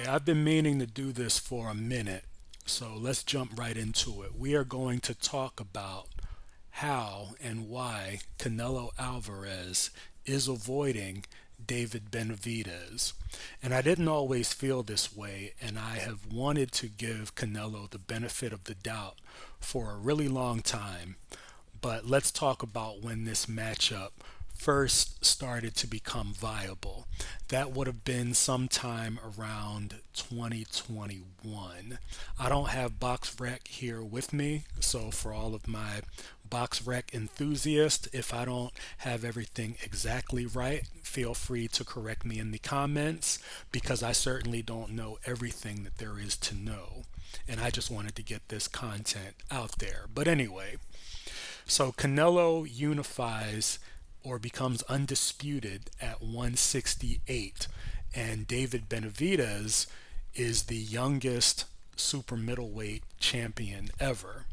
Okay, I've been meaning to do this for a minute, so let's jump right into it. We are going to talk about how and why Canelo Alvarez is avoiding David Benavidez. And I didn't always feel this way, and I have wanted to give Canelo the benefit of the doubt for a really long time. But let's talk about when this matchup first started to become viable. That would have been sometime around 2021. I don't have Box Rec here with me, so for all of my Box Rec enthusiasts, if I don't have everything exactly right, feel free to correct me in the comments because I certainly don't know everything that there is to know. And I just wanted to get this content out there. But anyway, so Canelo unifies or becomes undisputed at 168, and David Benavidez is the youngest super middleweight champion ever.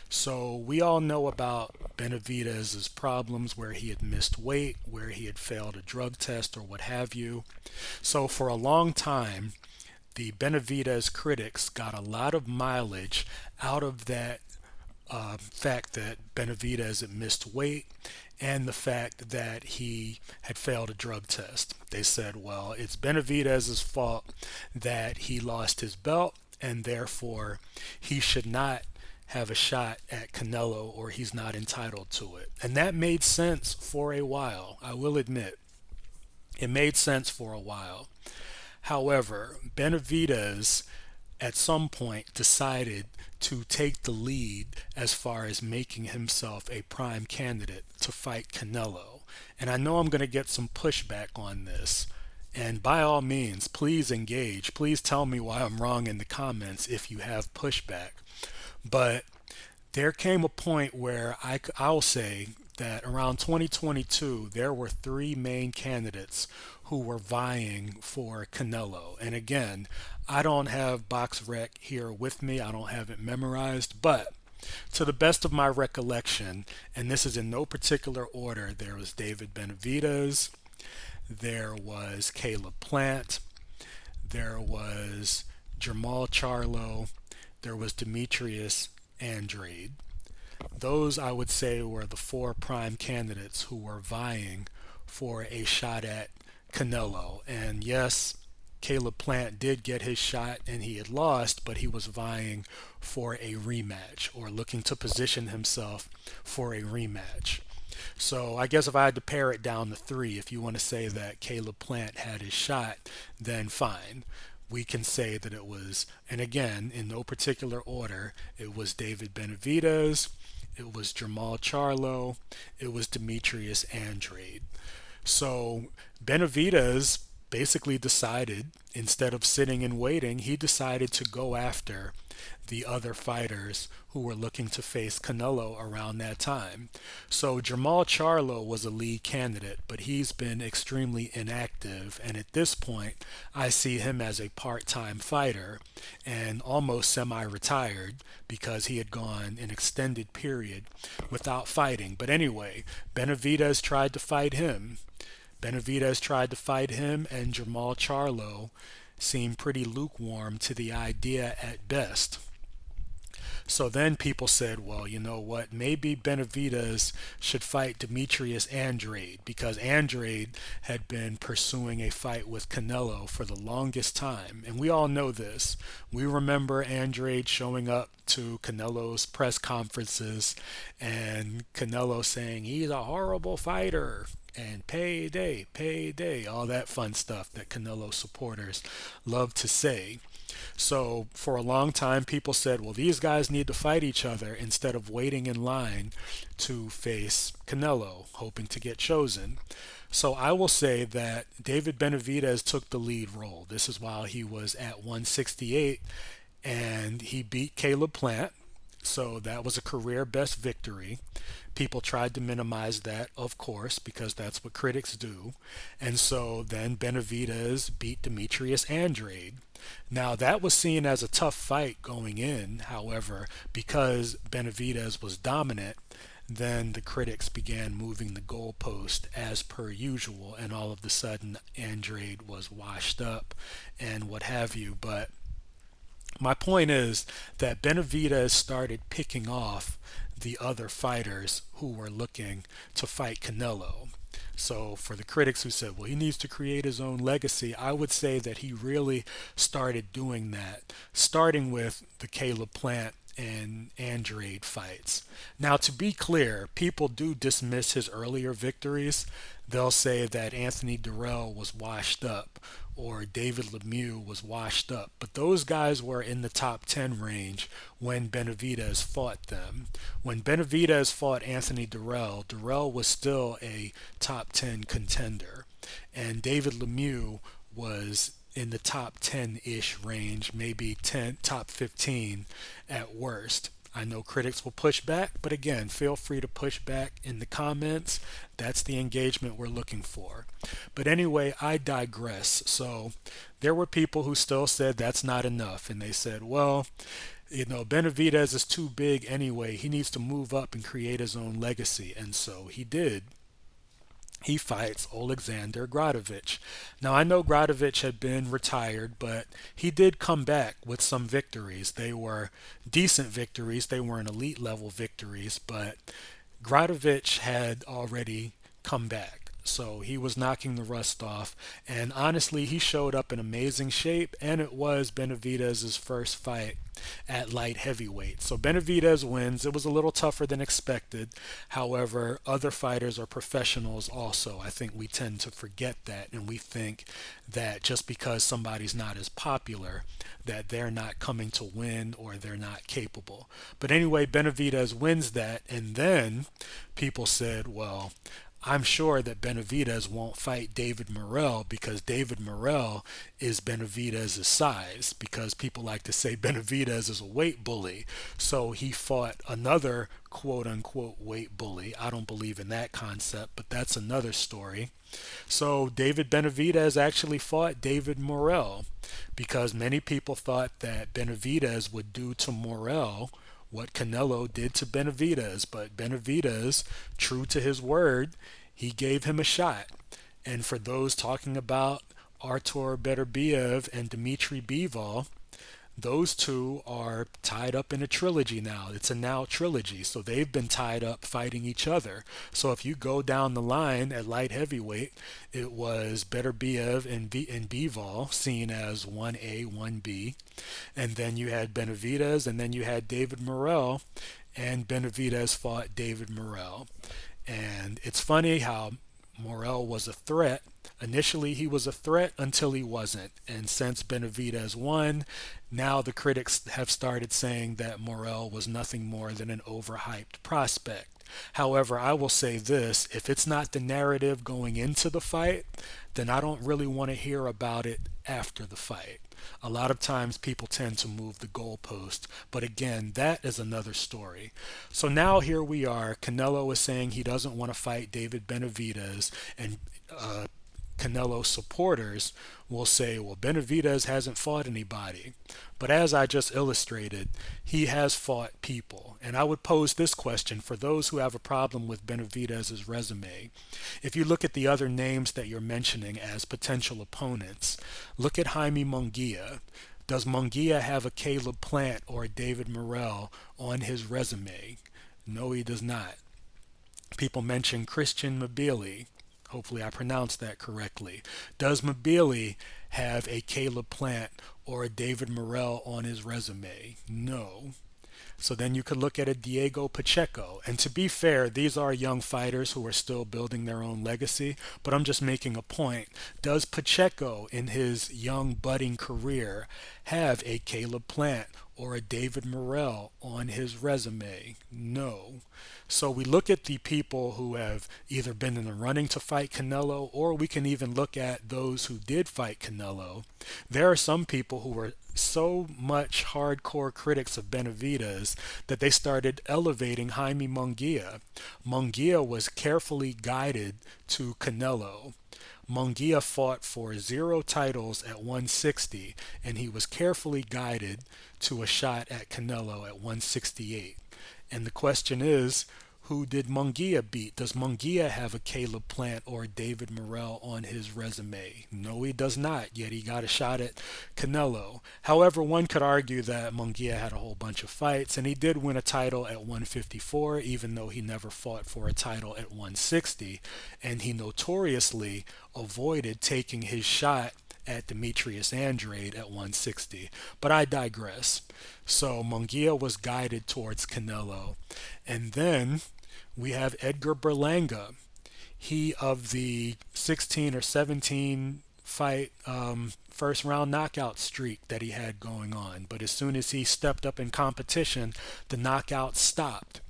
So we all know about Benavidez's problems where he had missed weight, where he had failed a drug test or what have you. So for a long time, the Benavidez critics got a lot of mileage out of that fact that Benavidez had missed weight and the fact that he had failed a drug test. They said, well, it's Benavidez's fault that he lost his belt and therefore he should not have a shot at Canelo or he's not entitled to it. And that made sense for a while, I will admit. It made sense for a while. However, Benavidez at some point decided to take the lead as far as making himself a prime candidate to fight Canelo. And I know I'm going to get some pushback on this. And by all means, please engage. Please tell me why I'm wrong in the comments if you have pushback. But there came a point where I'll say that around 2022, there were three main candidates who were vying for Canelo. And again, I don't have Box Rec here with me, I don't have it memorized, but to the best of my recollection, and this is in no particular order, there was David Benavidez, there was Caleb Plant, there was Jermall Charlo, there was Demetrius Andrade. Those, I would say, were the four prime candidates who were vying for a shot at Canelo. And yes, Caleb Plant did get his shot and he had lost, but he was vying for a rematch or looking to position himself for a rematch. So I guess if I had to pare it down to three, if you want to say that Caleb Plant had his shot, then fine. We can say that it was, and again, in no particular order, it was David Benavidez, it was Jermall Charlo, it was Demetrius Andrade. So Benavidez basically decided, instead of sitting and waiting, he decided to go after the other fighters who were looking to face Canelo around that time. So Jermall Charlo was a lead candidate, but he's been extremely inactive, and at this point, I see him as a part-time fighter and almost semi-retired because he had gone an extended period without fighting. But anyway, Benavidez tried to fight him, and Jermall Charlo seemed pretty lukewarm to the idea at best. So then people said, well, you know what? Maybe Benavidez should fight Demetrius Andrade because Andrade had been pursuing a fight with Canelo for the longest time. And we all know this. We remember Andrade showing up to Canelo's press conferences and Canelo saying he's a horrible fighter and payday, payday, all that fun stuff that Canelo supporters love to say. So for a long time, people said, well, these guys need to fight each other instead of waiting in line to face Canelo, hoping to get chosen. So I will say that David Benavidez took the lead role. This is while he was at 168, and he beat Caleb Plant. So that was a career best victory. People tried to minimize that, of course, because that's what critics do. And so then Benavidez beat Demetrius Andrade. Now, that was seen as a tough fight going in. However, because Benavidez was dominant, then the critics began moving the goalpost as per usual, and all of a sudden Andrade was washed up and what have you. But my point is that Benavidez started picking off the other fighters who were looking to fight Canelo. So, for the critics who said, well, he needs to create his own legacy, I would say that he really started doing that, starting with the Caleb Plant and Andrade fights. Now, to be clear, people do dismiss his earlier victories. They'll say that Anthony Durrell was washed up or David Lemieux was washed up, but those guys were in the top 10 range when Benavidez fought them. When Benavidez fought Anthony Durrell, Durrell was still a top 10 contender, and David Lemieux was in the top 10-ish range, maybe 10, top 15 at worst. I know critics will push back, but again, feel free to push back in the comments. That's the engagement we're looking for. But anyway, I digress. So there were people who still said that's not enough, and they said, well, Benavidez is too big anyway. He needs to move up and create his own legacy, and so he did. He fights Alexander Gradovich. Now, I know Gradovich had been retired, but he did come back with some victories. They were decent victories. They weren't elite level victories, but Gradovich had already come back. So he was knocking the rust off, and honestly, he showed up in amazing shape, and it was Benavidez's first fight at light heavyweight. So Benavidez wins. It was a little tougher than expected. However, other fighters are professionals also. I think we tend to forget that, and we think that just because somebody's not as popular, that they're not coming to win or they're not capable. But anyway, Benavidez wins that, and then people said, well, I'm sure that Benavidez won't fight David Morrell because David Morrell is Benavidez's size, because people like to say Benavidez is a weight bully. So he fought another quote unquote weight bully. I don't believe in that concept, but that's another story. So David Benavidez actually fought David Morrell because many people thought that Benavidez would do to Morrell what Canelo did to Benavidez, but Benavidez, true to his word, he gave him a shot. And for those talking about Artur Beterbiev and Dmitry Bivol, those two are tied up in a trilogy now. It's a now trilogy, so they've been tied up fighting each other. So if you go down the line at light heavyweight, it was Beterbiev and Bivol seen as 1A, 1B. And then you had Benavidez, and then you had David Morrell, and Benavidez fought David Morrell. And it's funny how Morrell was a threat. Initially, he was a threat until he wasn't. And since Benavidez won, now the critics have started saying that Morrell was nothing more than an overhyped prospect. However, I will say this, if it's not the narrative going into the fight, then I don't really want to hear about it after the fight. A lot of times people tend to move the goalpost, but again, that is another story. So now here we are. Canelo is saying he doesn't want to fight David Benavidez, and Canelo supporters will say, well, Benavidez hasn't fought anybody. But as I just illustrated, he has fought people. And I would pose this question for those who have a problem with Benavidez's resume. If you look at the other names that you're mentioning as potential opponents, look at Jaime Munguia. Does Munguia have a Caleb Plant or a David Morrell on his resume? No, he does not. People mention Christian Mabili. Hopefully I pronounced that correctly. Does Mabili have a Caleb Plant or a David Morrell on his resume? No. So then you could look at a Diego Pacheco. And to be fair, these are young fighters who are still building their own legacy, but I'm just making a point. Does Pacheco in his young budding career have a Caleb Plant or a David Morrell on his resume? No. So we look at the people who have either been in the running to fight Canelo, or we can even look at those who did fight Canelo. There are some people who were so much hardcore critics of Benavidez that they started elevating Jaime Munguia. Munguia was carefully guided to Canelo. Munguia fought for 0 titles at 160, and he was carefully guided to a shot at Canelo at 168. And the question is, who did Munguia beat? Does Munguia have a Caleb Plant or a David Morrell on his resume? No, he does not, yet he got a shot at Canelo. However, one could argue that Munguia had a whole bunch of fights, and he did win a title at 154, even though he never fought for a title at 160, and he notoriously avoided taking his shot at Demetrius Andrade at 160. But I digress. So Munguia was guided towards Canelo. And then we have Edgar Berlanga. He of the 16 or 17 fight first round knockout streak that he had going on. But as soon as he stepped up in competition, the knockout stopped.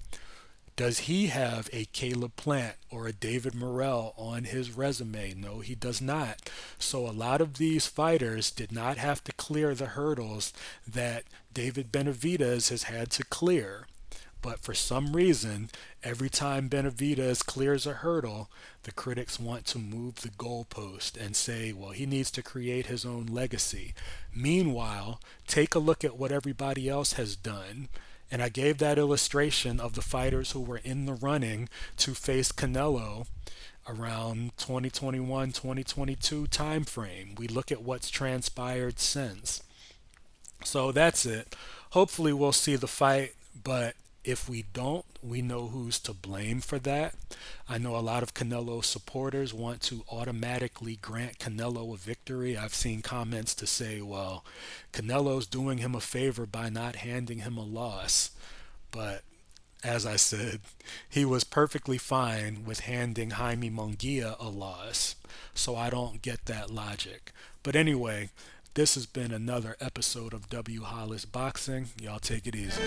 Does he have a Caleb Plant or a David Morrell on his resume? No, he does not. So a lot of these fighters did not have to clear the hurdles that David Benavidez has had to clear. But for some reason, every time Benavidez clears a hurdle, the critics want to move the goalpost and say, well, he needs to create his own legacy. Meanwhile, take a look at what everybody else has done. And I gave that illustration of the fighters who were in the running to face Canelo around 2021, 2022 time frame. We look at what's transpired since. So that's it. Hopefully we'll see the fight, but if we don't, we know who's to blame for that. I know a lot of Canelo supporters want to automatically grant Canelo a victory. I've seen comments to say, well, Canelo's doing him a favor by not handing him a loss. But as I said, he was perfectly fine with handing Jaime Munguia a loss. So I don't get that logic. But anyway, this has been another episode of W. Hollis Boxing. Y'all take it easy.